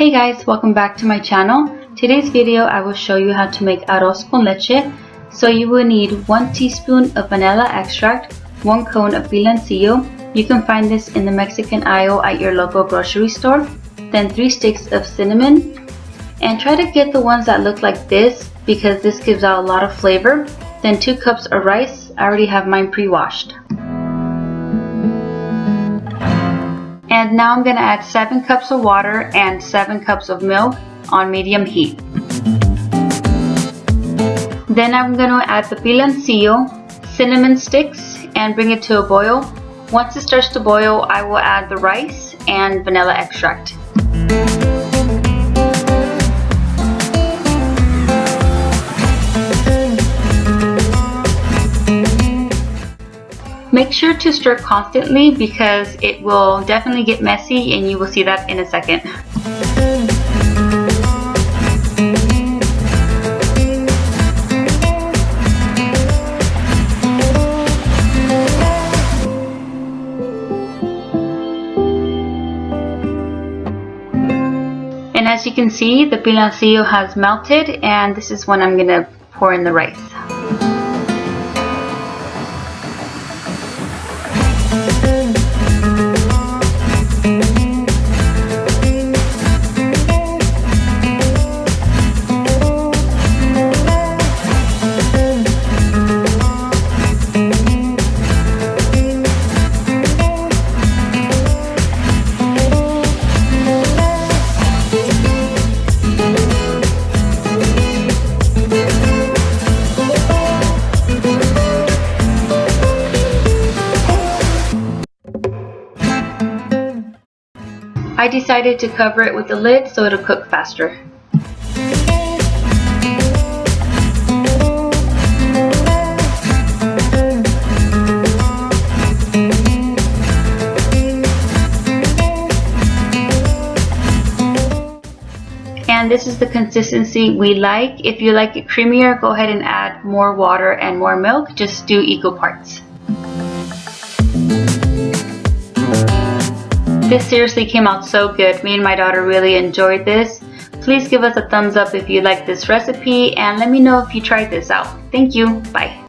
Hey guys, welcome back to my channel. Today's video I will show you how to make arroz con leche. So you will need 1 teaspoon of vanilla extract, 1 cone of pilancillo. You can find this in the Mexican aisle at your local grocery store. Then 3 sticks of cinnamon. And try to get the ones that look like this because this gives out a lot of flavor. Then 2 cups of rice. I already have mine pre-washed. And now I'm going to add 7 cups of water and 7 cups of milk on medium heat. Then I'm going to add the pilancillo, cinnamon sticks, and bring it to a boil. Once it starts to boil, I will add the rice and vanilla extract. Make sure to stir constantly because it will definitely get messy and you will see that in a second. And as you can see, the pilancillo has melted and this is when I'm going to pour in the rice. I decided to cover it with the lid so it'll cook faster. And this is the consistency we like. If you like it creamier, go ahead and add more water and more milk. Just do equal parts. This seriously came out so good. Me and my daughter really enjoyed this. Please give us a thumbs up if you like this recipe and let me know if you tried this out. Thank you. Bye.